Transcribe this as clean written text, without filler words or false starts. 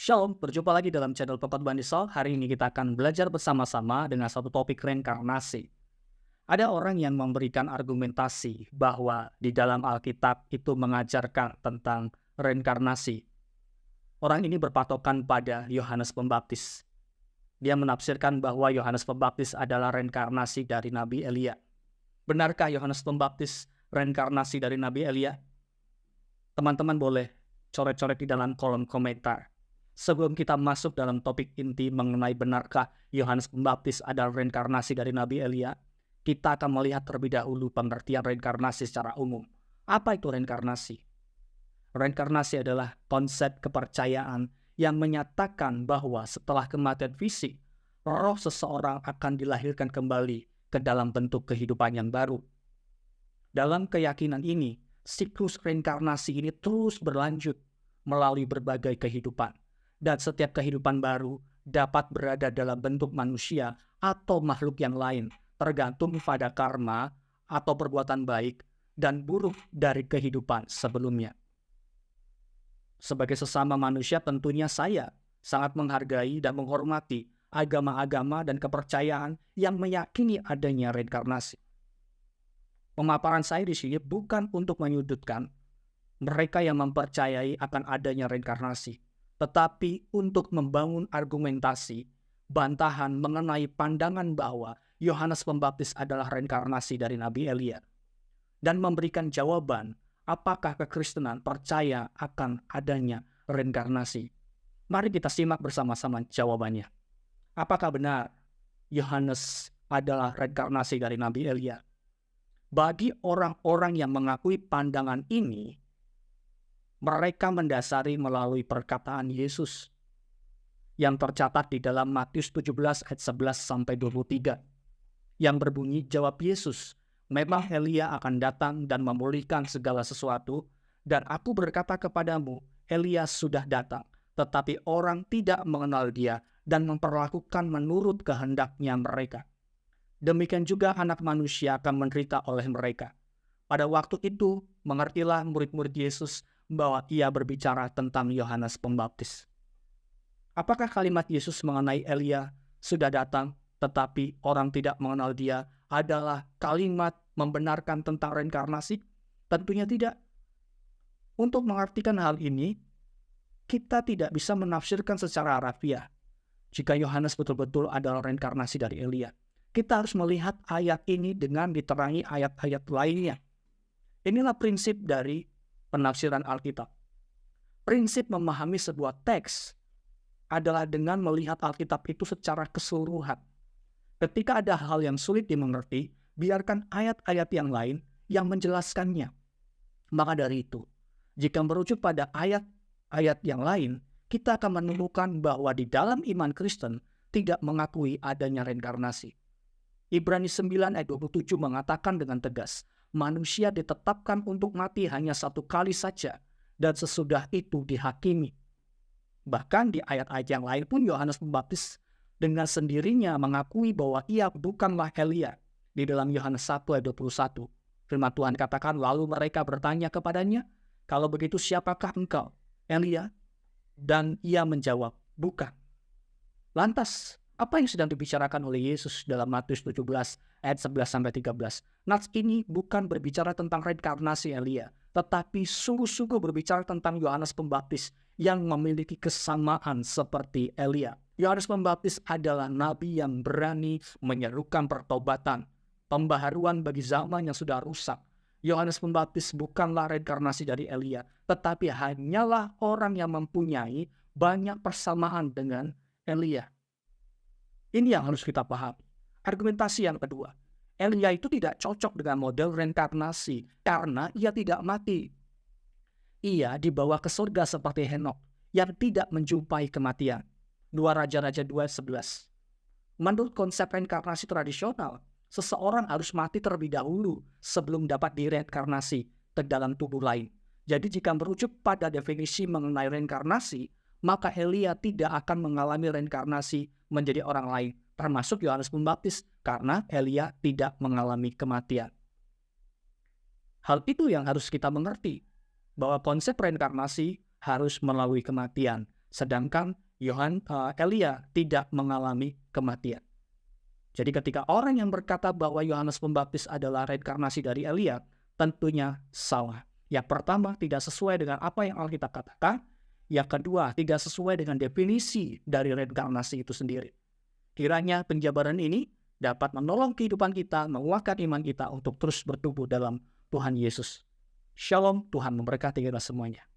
Shalom, berjumpa lagi dalam channel Pengkhotbah Nisal. Hari ini kita akan belajar bersama-sama dengan satu topik reinkarnasi. Ada orang yang memberikan argumentasi bahwa di dalam Alkitab itu mengajarkan tentang reinkarnasi. Orang ini berpatokan pada Yohanes Pembaptis. Dia menafsirkan bahwa Yohanes Pembaptis adalah reinkarnasi dari Nabi Elia. Benarkah Yohanes Pembaptis reinkarnasi dari Nabi Elia? Teman-teman boleh coret-coret di dalam kolom komentar. Sebelum kita masuk dalam topik inti mengenai benarkah Yohanes Pembaptis adalah reinkarnasi dari Nabi Elia, kita akan melihat terlebih dahulu pengertian reinkarnasi secara umum. Apa itu reinkarnasi? Reinkarnasi adalah konsep kepercayaan yang menyatakan bahwa setelah kematian fisik, roh seseorang akan dilahirkan kembali ke dalam bentuk kehidupan yang baru. Dalam keyakinan ini, siklus reinkarnasi ini terus berlanjut melalui berbagai kehidupan. Dan setiap kehidupan baru dapat berada dalam bentuk manusia atau makhluk yang lain, tergantung pada karma atau perbuatan baik dan buruk dari kehidupan sebelumnya. Sebagai sesama manusia, tentunya saya sangat menghargai dan menghormati agama-agama dan kepercayaan yang meyakini adanya reinkarnasi. Pemaparan saya di sini bukan untuk menyudutkan mereka yang mempercayai akan adanya reinkarnasi, tetapi untuk membangun argumentasi, bantahan mengenai pandangan bahwa Yohanes Pembaptis adalah reinkarnasi dari Nabi Elia, dan memberikan jawaban apakah kekristenan percaya akan adanya reinkarnasi. Mari kita simak bersama-sama jawabannya. Apakah benar Yohanes adalah reinkarnasi dari Nabi Elia? Bagi orang-orang yang mengakui pandangan ini, mereka mendasari melalui perkataan Yesus yang tercatat di dalam Matius 17 ayat 11-23 yang berbunyi, jawab Yesus, memang Elia akan datang dan memulihkan segala sesuatu, dan aku berkata kepadamu, Elia sudah datang, tetapi orang tidak mengenal dia dan memperlakukan menurut kehendaknya mereka. Demikian juga anak manusia akan menderita oleh mereka. Pada waktu itu, mengertilah murid-murid Yesus bahwa ia berbicara tentang Yohanes Pembaptis. Apakah kalimat Yesus mengenai Elia sudah datang, tetapi orang tidak mengenal dia adalah kalimat membenarkan tentang reinkarnasi? Tentunya tidak. Untuk mengartikan hal ini, kita tidak bisa menafsirkan secara harafiah. Jika Yohanes betul-betul adalah reinkarnasi dari Elia, kita harus melihat ayat ini dengan diterangi ayat-ayat lainnya. Inilah prinsip dari penafsiran Alkitab. Prinsip memahami sebuah teks adalah dengan melihat Alkitab itu secara keseluruhan. Ketika ada hal yang sulit dimengerti, biarkan ayat-ayat yang lain yang menjelaskannya. Maka dari itu, jika merujuk pada ayat-ayat yang lain, kita akan menemukan bahwa di dalam iman Kristen tidak mengakui adanya reinkarnasi. Ibrani 9 ayat 27 mengatakan dengan tegas, manusia ditetapkan untuk mati hanya satu kali saja, dan sesudah itu dihakimi. Bahkan di ayat-ayat yang lain pun Yohanes Pembaptis dengan sendirinya mengakui bahwa ia bukanlah Elia. Di dalam Yohanes 1 ayat 21, firman Tuhan katakan, lalu mereka bertanya kepadanya, kalau begitu siapakah engkau? Elia? Dan ia menjawab, bukan. Lantas, apa yang sedang dibicarakan oleh Yesus dalam Matius 17 ayat 11-13? Nats ini bukan berbicara tentang reinkarnasi Elia, tetapi sungguh-sungguh berbicara tentang Yohanes Pembaptis yang memiliki kesamaan seperti Elia. Yohanes Pembaptis adalah nabi yang berani menyerukan pertobatan, pembaharuan bagi zaman yang sudah rusak. Yohanes Pembaptis bukanlah reinkarnasi dari Elia, tetapi hanyalah orang yang mempunyai banyak persamaan dengan Elia. Ini yang harus kita pahami. Argumentasi yang kedua, Elia itu tidak cocok dengan model reinkarnasi karena ia tidak mati. Ia dibawa ke surga seperti Henok yang tidak menjumpai kematian. 2 Raja-Raja 2:11. Menurut konsep reinkarnasi tradisional, seseorang harus mati terlebih dahulu sebelum dapat direinkarnasi ke dalam tubuh lain. Jadi jika merujuk pada definisi mengenai reinkarnasi, maka Elia tidak akan mengalami reinkarnasi menjadi orang lain, termasuk Yohanes Pembaptis, karena Elia tidak mengalami kematian. Hal itu yang harus kita mengerti, bahwa konsep reinkarnasi harus melalui kematian, sedangkan Elia tidak mengalami kematian. Jadi ketika orang yang berkata bahwa Yohanes Pembaptis adalah reinkarnasi dari Elia, tentunya salah. Yang pertama, tidak sesuai dengan apa yang Alkitab katakan. Yang kedua, tidak sesuai dengan definisi dari reinkarnasi itu sendiri. Kiranya penjabaran ini dapat menolong kehidupan kita, menguatkan iman kita untuk terus bertumbuh dalam Tuhan Yesus. Shalom, Tuhan memberkati kita semuanya.